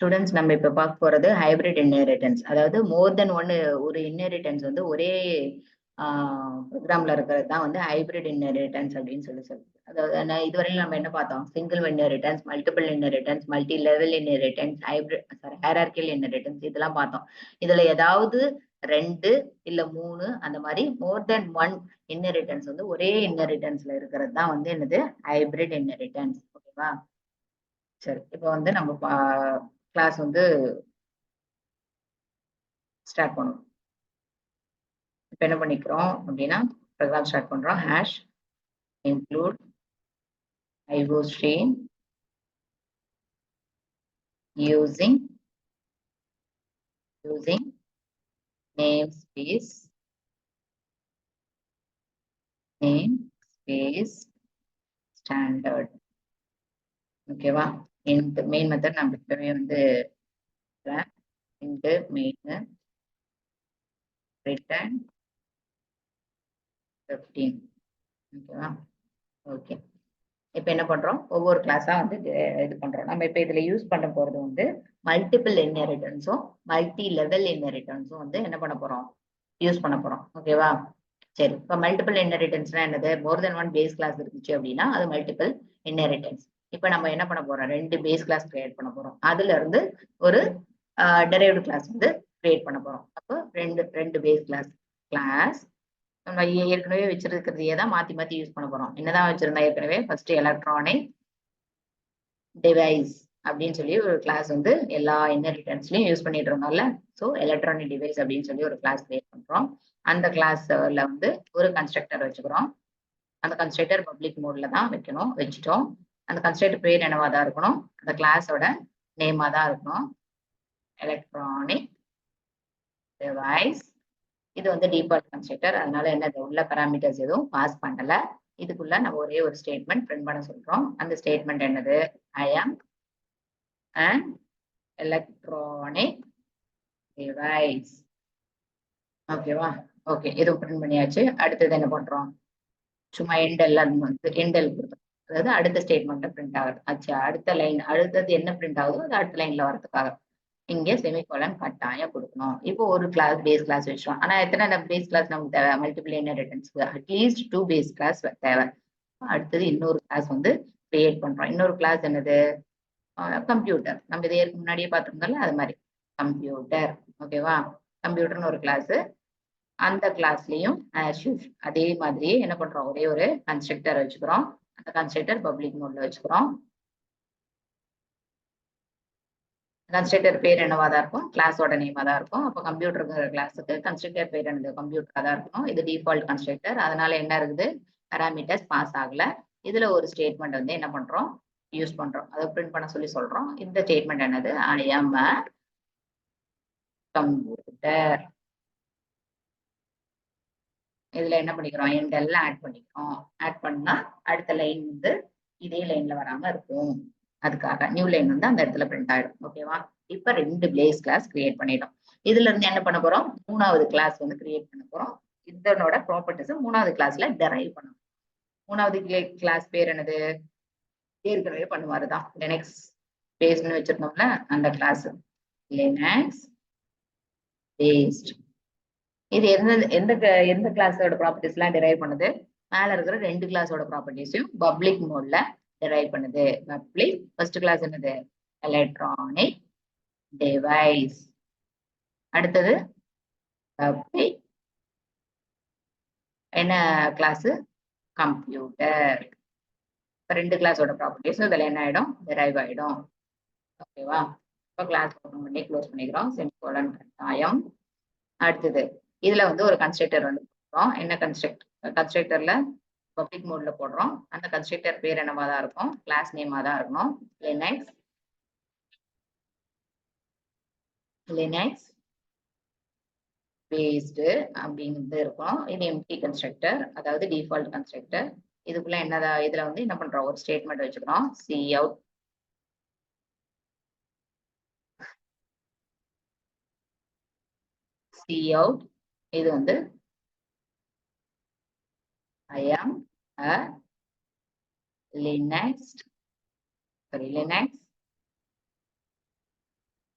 Students நம்ம இப்ப பார்க்க போறது ஹைபிரிட் இன்ஹெரிட்டன்ஸ். அதாவது மோர் தென் ஒன்னு ஒரு இன்ஹெரிட்டன்ஸ் வந்து ஒரே ப்ரோக்ராம்ல இருக்கிறது தான் வந்து ஹைபிரிட் இன்ஹெரிட்டன்ஸ் அப்படின்னு சொல்லி அதாவது இதுவரையிலும் நம்ம என்ன பார்த்தோம்? Single inheritance, multiple inheritance, multi level inheritance, hierarchical inheritance இதெல்லாம் பார்த்தோம். இதுல ஏதாவது 2 இல்ல 3 அந்த மாதிரி மோர் தென் ஒன் இன்ஹெரிட்டன்ஸ் வந்து ஒரே இன்ஹெரிட்டன்ஸ்ல இருக்கிறது தான் வந்து என்னது? Hybrid inheritance. ஓகேவா? சரி, இப்போ வந்து நம்ம கிளாஸ் வந்து ஸ்டார்ட் பண்ணுவோம். இப்போ என்ன பண்ணிக்கிறோம் அப்படின்னா ப்ரோக்ராம் ஸ்டார்ட் பண்றோம். Hash include iostream using namespace standard. ஓகேவா? இந்த மெயின் மெத்தட் நம்ம இப்பவே வந்து இந்த மெயின் ரிட்டர்ன் 15. ஓகேவா? ஓகே, இப்போ என்ன பண்றோம்? ஒவ்வொரு கிளாஸா வந்து இது பண்றோம். நம்ம இப்போ இதுல யூஸ் பண்ண போறது வந்து மல்டிபிள் இன்ஹெரிட்டன்ஸும் மல்டி லெவல் இன்ஹெரிட்டன்ஸும் வந்து என்ன பண்ண போறோம்? யூஸ் பண்ண போறோம். ஓகேவா? சரி, இப்போ மல்டிபிள் இன்ஹெரிட்டன்ஸ்னா என்னது? மோர் தென் ஒன் பேஸ் கிளாஸ் இருந்துச்சு அப்படின்னா அது மல்டிபிள் இன்ஹெரிட்டன்ஸ். இப்போ நம்ம என்ன பண்ண போறோம்? 2 பேஸ் கிளாஸ் கிரியேட் பண்ண போறோம். அதுல இருந்து ஒரு டெரைவ்டு கிளாஸ் வந்து கிரியேட் பண்ண போறோம். அப்போ ரெண்டு பேஸ் கிளாஸ் நம்ம ஏற்கனவே வச்சிருக்கிறதையே தான் மாத்தி மாத்தி யூஸ் பண்ண போறோம். என்னதான் வச்சிருந்தா ஏற்கனவே? ஃபர்ஸ்ட் எலக்ட்ரானிக் டிவைஸ் அப்படின்னு சொல்லி ஒரு கிளாஸ் வந்து எல்லா இன்ஹெரிட்டன்ஸ்லயும் யூஸ் பண்ணிட்டு இருந்தோம்ல. ஸோ எலக்ட்ரானிக் டிவைஸ் அப்படின்னு சொல்லி ஒரு கிளாஸ் கிரியேட் பண்றோம். அந்த கிளாஸ்ல வந்து ஒரு கன்ஸ்ட்ரக்டர் வச்சுக்கிறோம். அந்த கன்ஸ்ட்ரக்டர் பப்ளிக் மோட்ல தான் வச்சுட்டோம். அந்த கன்ஸ்ட்ரக்டர் பேர் என்னவா தான் இருக்கணும்? அந்த கிளாஸோட நேமா தான் இருக்கணும். Electronic device. இது வந்து டிஃபால்ட் கன்ஸ்ட்ரக்டர், அதனால என்ன உள்ள பாராமீட்டர்ஸ் எதுவும் பாஸ் பண்ணல. இதுக்குள்ள நம்ம ஒரே ஒரு ஸ்டேட்மெண்ட் பிரிண்ட் பண்ண சொல்றோம். அந்த ஸ்டேட்மெண்ட் என்னது? ஐ ஆம் an electronic device. ஓகேவா? ஓகே, இது பிரிண்ட் பண்ணியாச்சு. அடுத்தது என்ன பண்றோம்? சும்மா எண்டெல்லாம் வந்து எண்டெல் கொடுத்தோம். அதாவது அடுத்த ஸ்டேட்மெண்ட் பிரிண்ட் ஆகுது. ஆச்சா, அடுத்த லைன் அடுத்தது என்ன பிரிண்ட் ஆகுதோ அது அடுத்த லைன்ல வரதுக்காக இங்கே செமிகோலன் கட்டாயம் கொடுக்கணும். இப்போ ஒரு கிளாஸ் பேஸ் கிளாஸ் வச்சோம். ஆனா எத்தனை பேஸ் கிளாஸ் நமக்கு தேவை? மல்டிபிள் இன்ஹெரிட்டன்ஸ்க்கு அட்லீஸ்ட் 2 பேஸ் கிளாஸ் தேவை. அடுத்தது இன்னொரு கிளாஸ் வந்து கிரியேட் பண்றோம். இன்னொரு கிளாஸ் என்னது? கம்ப்யூட்டர். நம்ம இதை முன்னாடியே பார்த்துருந்தோம்ல, அது மாதிரி கம்ப்யூட்டர். ஓகேவா? கம்ப்யூட்டர்னு ஒரு கிளாஸ். அந்த கிளாஸ்லயும் அதே மாதிரியே என்ன பண்றோம்? ஒரே ஒரு கன்ஸ்ட்ரக்டர் வச்சுக்கிறோம். அந்த கன்ஸ்ட்ரக்டர் பப்ளிக் மோட்ல வச்சுக்கிறோம். கன்ஸ்ட்ரக்டர் பேர் என்னவா தான் இருக்கும்? கிளாஸோட நேமா தான் இருக்கும். அப்போ கம்ப்யூட்டர் கிளாஸுக்கு கன்ஸ்ட்ரக்டர் பேர் என்னது? கம்ப்யூட்டரா தான் இருக்கணும். இது டிஃபால்ட் கன்ஸ்ட்ரக்டர், அதனால என்ன இருக்குது? பாராமீட்டர்ஸ் பாஸ் ஆகல. இதுல ஒரு ஸ்டேட்மெண்ட் வந்து என்ன பண்றோம்? யூஸ் பண்றோம். அதை பிரிண்ட் பண்ண சொல்றோம். இந்த ஸ்டேட்மெண்ட் என்னது? ஐ ஆம் a கம்ப்யூட்டர். இதுல என்ன பண்ணிக்கிறோம்? எண்ட் எல்லாம் ஆட் பண்ணிக்கிறோம். ஆட் பண்ணா அடுத்த லைன் வந்து இதே லைன்ல வராம இருக்கும். அதுக்காக நியூ லைன் வந்து அந்த இடத்துல பிரிண்ட் ஆயிடும். ஓகேவா? இப்ப 2 பேஸ் கிளாஸ் கிரியேட் பண்ணிட்டோம். இதுல இருந்து என்ன பண்ண போறோம்? 3வது கிளாஸ் வந்து கிரியேட் பண்ண போறோம். இதனோட ப்ராப்பர்ட்டிஸ் 3வது கிளாஸ்ல டெரைவ் பண்ணணும். 3வது கிளாஸ் பேர் என்னது? ஏற்கனவே பண்ணுவாருதான், லினக்ஸ் பேஸ்ட்னு வச்சிருந்தோம்ல, அந்த கிளாஸ் லினக்ஸ் பேஸ்ட். இது எந்த கிளாஸோட ப்ராப்பர்ட்டிஸ் எல்லாம் டெரைவ் பண்ணுது? மேல இருக்கிற 2 கிளாஸோட ப்ராப்பர்ட்டிஸையும் பப்ளிக் மோட்ல டெரைவ் பண்ணுது. பப்ளிக் ஃபர்ஸ்ட் கிளாஸ் என்னது? Electronic device. அடுத்தது பப்ளிக் என்ன கிளாஸ்? கம்ப்யூட்டர். 2 கிளாஸோட ப்ராப்பர்ட்டிஸும் இதுல என்ன ஆயிடும்? டெரைவ் ஆயிடும். ஓகேவா? இப்போ கிளாஸ் ஓபன் பண்ணி க்ளோஸ் பண்ணிக்கிறோம். செமிகோலன் கட்டாயம். அடுத்தது இதுல வந்து ஒரு கன்ஸ்ட்ரக்டர் வந்து போடுறோம். என்ன கன்ஸ்ட்ரக்டர்ல பப்ளிக் மோட்ல போடுறோம். அந்த கன்ஸ்ட்ரக்டர் பேர் என்னவா தான் இருக்கும்? கிளாஸ் நேமா தான் இருக்கணும். லினக்ஸ் பேஸ்டு அப்படிங்கிறது இருக்கும். இது எம்டி கன்ஸ்ட்ரக்டர், அதாவது டிஃபால்ட் கன்ஸ்ட்ரக்டர். இதுக்குள்ள என்னதா? இதுல வந்து என்ன பண்றோம்? ஒரு ஸ்டேட்மெண்ட் வச்சுக்கிறோம். cout. இது வந்து I am a Linux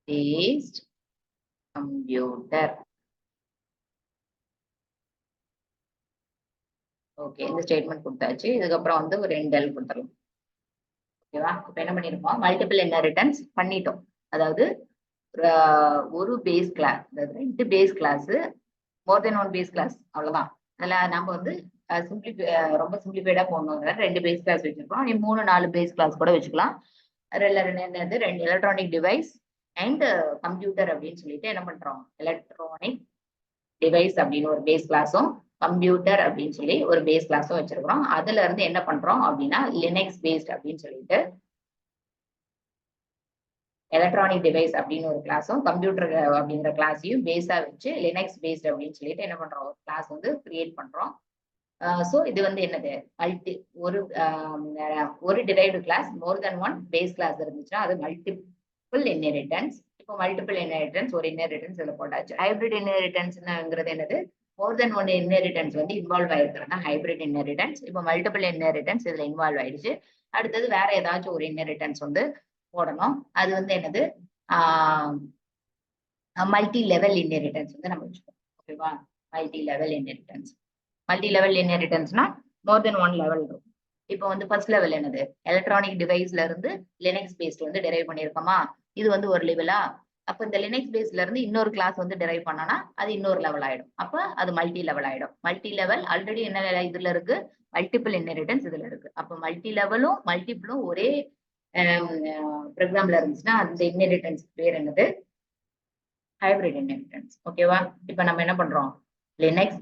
based computer. Okay, இந்த ஸ்டேட்மெண்ட் கொடுத்தாச்சு. இதுக்கப்புறம் வந்து ஒரு எல் கொடுத்துடலாம். ஓகேவா? இப்ப என்ன பண்ணிருக்கோம், மல்டிபிள் இன்ஹெரிட்டன்ஸ் பண்ணிட்டோம். அதாவது ஒரு பேஸ் கிளாஸ், அதாவது 2 பேஸ் கிளாஸ், மோர் தென் 1 பேஸ் கிளாஸ், அவ்வளவுதான். அதுல நம்ம வந்து ரொம்ப சிம்பிளிஃபைடா போடணும். 2 பேஸ் கிளாஸ் வச்சிருக்கோம். நீ 3 4 பேஸ் கிளாஸ் கூட வச்சுக்கலாம். என்னது 2 எலக்ட்ரானிக் டிவைஸ் அண்ட் கம்ப்யூட்டர் அப்படின்னு சொல்லிட்டு என்ன பண்றோம், எலக்ட்ரானிக் டிவைஸ் அப்படின்னு ஒரு பேஸ் கிளாஸும் கம்ப்யூட்டர் அப்படின்னு சொல்லி ஒரு பேஸ் கிளாஸும் வச்சிருக்கிறோம். அதுல இருந்து என்ன பண்றோம் அப்படின்னா லினக்ஸ் பேஸ்ட் அப்படின்னு சொல்லிட்டு எலக்ட்ரானிக் டிவைஸ் அப்படின்னு ஒரு கிளாஸும் கம்ப்யூட்டர் அப்படிங்கிற கிளாஸையும் பேஸா வச்சு லினக்ஸ் பேஸ்ட் அப்படின்னு சொல்லிட்டு என்ன பண்றோம், ஒரு கிளாஸ் வந்து கிரியேட் பண்றோம். சோ இது வந்து என்னது, ஒரு ஒரு டிரைவ்டு கிளாஸ் மோர் தென் 1 பேஸ் கிளாஸ் இருந்துச்சுன்னா அது மல்டிபிள் இன்ஹெரிட்டன்ஸ். இப்போ மல்டிபிள் இன்ஹெரிட்டன்ஸ், ஒரு இன்ஹெரிட்டன்ஸ் இதுல போட்டாச்சு. ஹைபிரிட் இன்ஹெரிட்டன்ஸ்ங்கிறது என்னது, மோர் தென் 1 இன்ஹெரிட்டன்ஸ் வந்து இன்வால்வ் ஆயிருக்கிறதா ஹைபிரிட் இன்ஹெரிட்டன்ஸ். இப்போ மல்டிபிள் இன்ஹெரிட்டன்ஸ் இதுல இன்வால்வ் ஆயிடுச்சு. அடுத்தது வேற ஏதாச்சும் ஒரு இன்ஹெரிட்டன்ஸ் வந்து போடணும். அது வந்து என்னது, மல்டி லெவல் இன்ஹெரிட்டன்ஸ் வந்து நம்ம வச்சுக்கோம். ஓகேவா? Multi level inheritance. Multi level இன்ஹெரிட்டன்ஸ்னா மோர் தென் 1 லெவல் இருக்கும். இப்போ வந்து ஃபர்ஸ்ட் லெவல் என்னது, எலக்ட்ரானிக் டிவைஸ்ல இருந்து லினக்ஸ் பேஸ்ட் வந்து டெரைவ் பண்ணியிருக்கோமா, இது வந்து ஒரு லெவலா. அப்ப இந்த லினக்ஸ் பேஸ்ல இருந்து இன்னொரு கிளாஸ் வந்து டெரைவ் பண்ணனா அது இன்னொரு லெவல் ஆயிடும். அப்ப அது மல்டி லெவல் ஆயிடும். மல்டி லெவல் ஆல்ரெடி என்ன இதுல இருக்கு, மல்டிபிள் இன்ஹெரிட்டன்ஸ் இதுல இருக்கு. அப்ப மல்டி லெவலும் மல்டிபிளும் ஒரே ப்ரோக்ராம்ல இருந்துச்சுன்னா அந்த இன்ஹெரிட்டன்ஸ் பேர் என்னது, ஹைபிரிட் இன்ஹெரிட்டன்ஸ். ஓகேவா? இப்ப நம்ம என்ன பண்றோம், லினக்ஸ்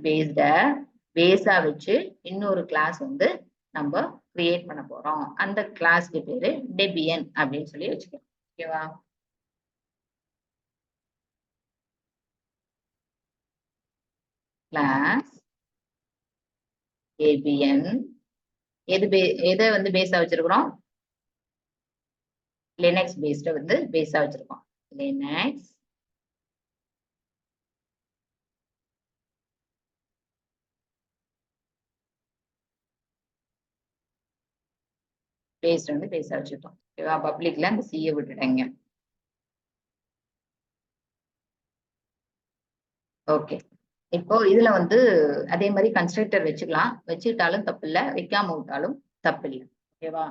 பேஸா வச்சு இன்னொரு கிளாஸ் வந்து நம்ம கிரியேட் பண்ண போறோம். அந்த கிளாஸ்க்கு பேரு டெபியன் அப்படின்னு சொல்லி வச்சுக்கலாம். ஓகேவா? கிளாஸ் டெபியன் எதை வந்து பேஸா வச்சிருக்கிறோம், லினக்ஸ் பேஸ்ட வந்து பேஸா வச்சிருக்கோம். லினக்ஸ் பேஸ்ட் வந்து பேஸா வச்சுட்டோம். ஓகேவா? பப்ளிக்ல அந்த சியை விட்டுட்டேங்க. ஓகே, இப்போ இதுல வந்து அதே மாதிரி கன்ஸ்ட்ரக்டர் வச்சுக்கலாம். வச்சுக்கிட்டாலும் தப்பு இல்லை, வைக்காம விட்டாலும் தப்பு இல்லை. ஓகேவா?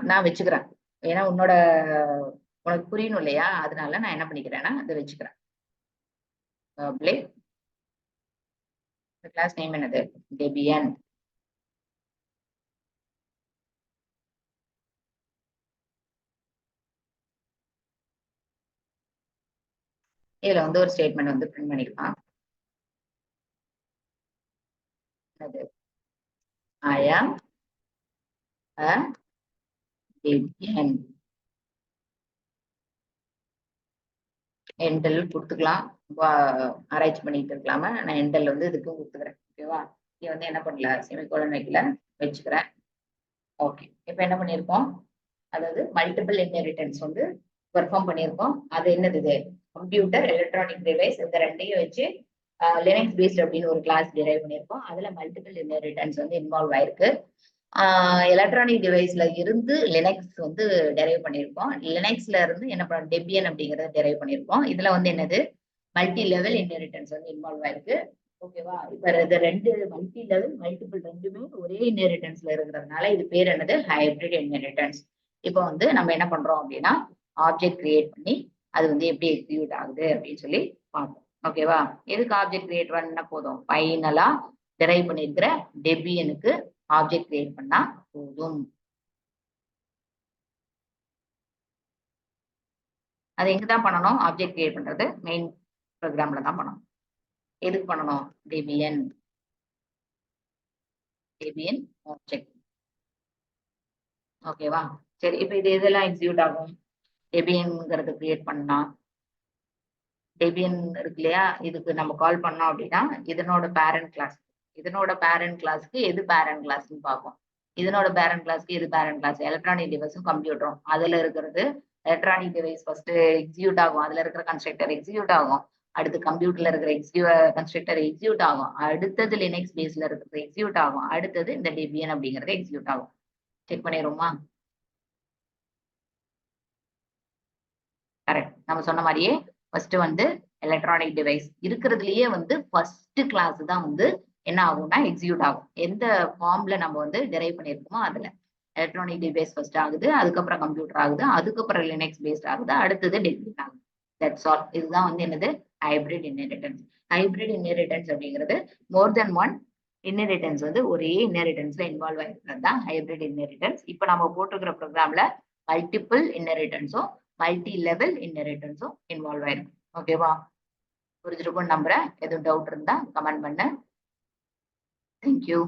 நான் வச்சுக்கிறேன். ஏன்னா உனக்கு புரியணும் இல்லையா, அதனால நான் என்ன பண்ணிக்கிறேன்னா அதை வச்சுக்கிறேன். பப்ளிக் கிளாஸ் நேம் என்னது, டெபியன். இதுல வந்து ஒரு ஸ்டேட்மெண்ட் வந்து பிரிண்ட் பண்ணிக்கலாம். I am a Debian. என்டெல் கொடுத்துக்கலாம். ஆராய்ச்சி பண்ணிட்டு இருக்கலாம, நான் என்டெல் வந்து இதுக்கும் கொடுத்துக்கிறேன். ஓகேவா? இங்க வந்து என்ன பண்ணல, செமிகோலன் வைக்கல, வச்சுக்கிறேன். ஓகே, இப்ப என்ன பண்ணிருக்கோம், அதாவது மல்டிபிள் இன்ஹெரிட்டன்ஸ் வந்து பெர்ஃபார்ம் பண்ணியிருக்கோம். அது என்னது, இது கம்ப்யூட்டர் எலக்ட்ரானிக் டிவைஸ், இந்த ரெண்டையும் வச்சு லினக்ஸ் பேஸ்ட் அப்படின்னு ஒரு கிளாஸ் டிரைவ் பண்ணியிருக்கோம். அதுல மல்டிபிள் இன்ஹெரிட்டன்ஸ் வந்து இன்வால்வ் ஆயிருக்கு. எலக்ட்ரானிக் டிவைஸ்ல இருந்து லினக்ஸ் வந்து டெரைவ் பண்ணியிருக்கோம். லினக்ஸ்ல இருந்து என்ன பண்ண, டெபியன் அப்படிங்கறத டெரைவ் பண்ணியிருக்கோம். இதுல வந்து என்னது, மல்டி லெவல் இன்ஹெரிட்டன்ஸ் வந்து இன்வால்வ் ஆயிருக்கு. ஓகேவா? இப்ப இது 2 மல்டி லெவல் மல்டிபிள் ரெண்டுமே ஒரே இன்ஹெரிட்டன்ஸ்ல இருக்கிறதுனால இது பேர் என்னது, ஹைபிரிட் இன்ஹெரிட்டன்ஸ். இப்போ வந்து நம்ம என்ன பண்றோம் அப்படின்னா ஆப்ஜெக்ட் கிரியேட் பண்ணி அது வந்து எப்படி எக்ஸிக்யூட் ஆகுது அப்படின்னு சொல்லி பார்ப்போம். ஓகேவா? எதுக்கு ஆப்ஜெக்ட் கிரியேட் பண்ணா போதும், ஃபைனலா டெரைவ் பண்ணிருக்கிற டெபியனுக்கு ஆப்ஜெக்ட் கிரியேட் பண்ணா போதும். அது எங்கதான் பண்ணணும், ஆப்ஜெக்ட் கிரியேட் பண்றது மெயின் ப்ரோக்ராம்ல தான் பண்ணணும். எதுக்கு பண்ணணும், டெபியன் ஆப்ஜெக்ட். ஓகேவா? சரி, இப்ப இது எதெல்லாம் எக்ஸிக்யூட் ஆகும், டெபியன்ங்கிறது கிரியேட் பண்ணா டெபியன் இருக்கு இல்லையா, இதுக்கு நம்ம கால் பண்ணோம் அப்படின்னா இதனோட பேரண்ட் கிளாஸ், இதனோட பேரண்ட் கிளாஸ்க்கு எது பேரண்ட் கிளாஸ்ன்னு பார்ப்போம். இதனோட பேரண்ட் கிளாஸ்க்கு எது பேரண்ட் கிளாஸ், எலக்ட்ரானிக் டிவைஸும் கம்ப்யூட்டரும். அதுல இருக்கிறது எலக்ட்ரானிக் டிவைஸ் ஃபர்ஸ்ட் எக்ஸிக்யூட் ஆகும், அதுல இருக்கிற கன்ஸ்ட்ரக்டர் எக்ஸிக்யூட் ஆகும். அடுத்து கம்ப்யூட்டர்ல இருக்கிற கன்ஸ்ட்ரக்டர் எக்ஸிக்யூட் ஆகும். அடுத்தது லினக்ஸ் பேஸ்ல இருக்கிறது எக்ஸிக்யூட் ஆகும். அடுத்தது இந்த டெபியன் அப்படிங்கிறது எக்ஸிக்யூட் ஆகும். செக் பண்ணிடுவோமா? கரெக்ட். நம்ம சொன்ன மாதிரியே ஃபர்ஸ்ட் வந்து எலக்ட்ரானிக் டிவைஸ் இருக்கிறதுலயே வந்து ஃபர்ஸ்ட் கிளாஸ் தான் வந்து என்ன ஆகும்னா எக்ஸிக்யூட் ஆகும். எந்த ஃபார்ம்ல நம்ம வந்து டெரைவ் பண்ணியிருக்கோமோ அதுல எலக்ட்ரானிக் டிவைஸ் ஃபர்ஸ்ட் ஆகுது, அதுக்கப்புறம் கம்ப்யூட்டர் ஆகுது, அதுக்கப்புறம் லினக்ஸ் பேஸ்ட் ஆகுது, அடுத்தது டெக்னிக் ஆகுது. That's all. இதுதான் வந்து என்னது ஹைபிரிட் இன்ஹெரிட்டன்ஸ். ஹைபிரிட் இன்ஹெரிட்டன்ஸ் அப்படிங்கிறது மோர் தென் ஒன் இன்ஹெரிட்டன்ஸ் வந்து ஒரே இன்ஹெரிட்டன்ஸ்ல இன்வால்வ் ஆயிருக்கிறது தான் ஹைபிரிட் இன்ஹெரிட்டன்ஸ். இப்போ நம்ம போட்டிருக்கிற ப்ரோக்ராம்ல மல்டிபிள் இன்ஹெரிட்டன்ஸும் மல்டி லெவல் இன்ஹெரிட்டன்ஸும் இன்வால்வ் ஆயிருக்கும். ஓகேவா? புரிஞ்சிருக்கும் நம்புறேன். எதுவும் டவுட் இருந்தா கமெண்ட் பண்ண. தேங்க்யூ.